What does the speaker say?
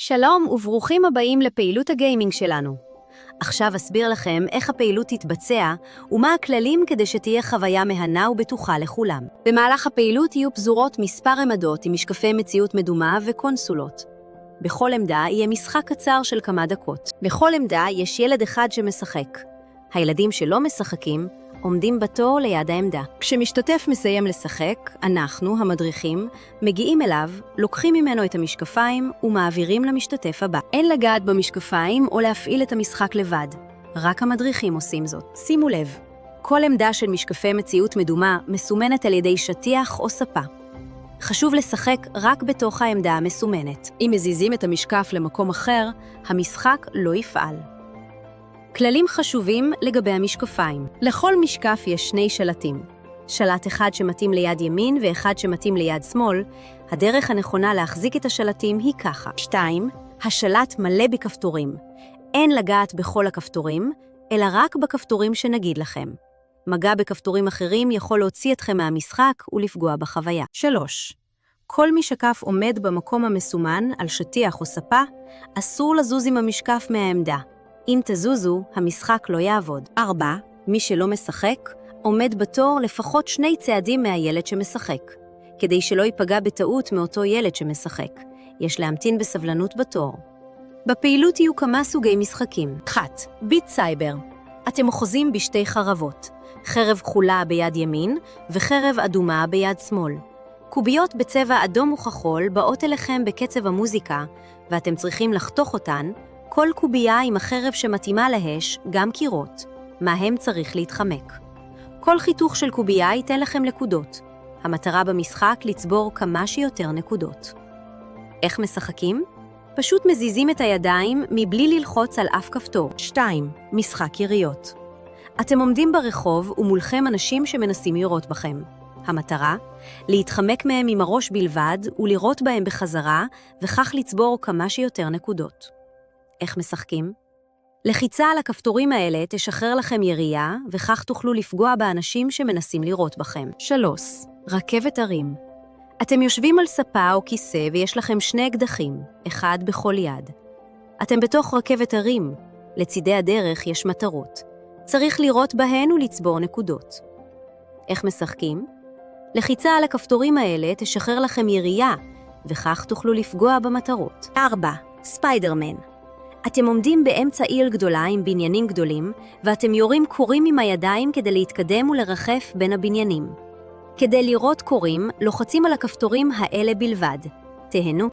שלום וברוכים הבאים לפעילות הגיימינג שלנו. עכשיו אסביר לכם איך הפעילות תתבצע ומה הכללים כדי שתהיה חוויה מהנה ובטוחה לכולם. במהלך הפעילות יהיו פזורות מספר עמדות עם משקפי מציאות מדומה וקונסולות. בכל עמדה יהיה משחק קצר של כמה דקות. בכל עמדה יש ילד אחד שמשחק. הילדים שלא משחקים עומדים בתור ליד העמדה. כשמשתתף מסיים לשחק, אנחנו, המדריכים, מגיעים אליו, לוקחים ממנו את המשקפיים ומעבירים למשתתף הבא. אין לגעת במשקפיים או להפעיל את המשחק לבד. רק המדריכים עושים זאת. שימו לב, כל עמדה של משקפי מציאות מדומה מסומנת על ידי שטיח או ספה. חשוב לשחק רק בתוך העמדה המסומנת. אם מזיזים את המשקף למקום אחר, המשחק לא יפעל. כללים חשובים לגבי המשקפיים. לכל משקף יש שני שלטים. שלט אחד שמתאים ליד ימין ואחד שמתאים ליד שמאל. הדרך הנכונה להחזיק את השלטים היא ככה. 2. השלט מלא בכפתורים. אין לגעת בכל הכפתורים, אלא רק בכפתורים שנגיד לכם. מגע בכפתורים אחרים יכול להוציא אתכם מהמשחק ולפגוע בחוויה. 3. כל משקף עומד במקום המסומן על שטיח או ספה, אסור לזוז עם המשקף מהעמדה. אם תזוזו, המשחק לא יעבוד. 4. מי שלא משחק, עומד בתור לפחות 2 צעדים מהילד שמשחק. כדי שלא ייפגע בטעות מאותו ילד שמשחק. יש להמתין בסבלנות בתור. בפעילות יהיו כמה סוגי משחקים. 1. ביט סייבר. אתם אוחזים בשתי חרבות. חרב כחולה ביד ימין וחרב אדומה ביד שמאל. קוביות בצבע אדום וכחול באות אליכם בקצב המוזיקה, ואתם צריכים לחתוך אותן, כל קובייה עם החרב שמתאימה להש, גם קירות. מהם צריך להתחמק. כל חיתוך של קובייה ייתן לכם נקודות. המטרה במשחק לצבור כמה שיותר נקודות. איך משחקים? פשוט מזיזים את הידיים מבלי ללחוץ על אף כפתור. 2. משחק יריות. אתם עומדים ברחוב ומולכם אנשים שמנסים לירות בכם. המטרה? להתחמק מהם עם הראש בלבד ולירות בהם בחזרה, וכך לצבור כמה שיותר נקודות. איך משחקים? לחיצה על הכפתורים האלה תשחרר לכם ירייה, וכך תוכלו לפגוע באנשים שמנסים לירות בכם. 3. רכבת הרים. אתם יושבים על ספה או כיסא ויש לכם 2 אקדחים, אחד בכל יד. אתם בתוך רכבת הרים. לצידי הדרך יש מטרות. צריך לירות בהן ולצבור נקודות. איך משחקים? לחיצה על הכפתורים האלה תשחרר לכם ירייה, וכך תוכלו לפגוע במטרות. 4. ספיידרמן. אתם עומדים באמצע עיר גדולה עם בניינים גדולים, ואתם יורים קורים עם הידיים כדי להתקדם ולרחף בין הבניינים. כדי לירות קורים, לוחצים על הכפתורים האלה בלבד. תהנו.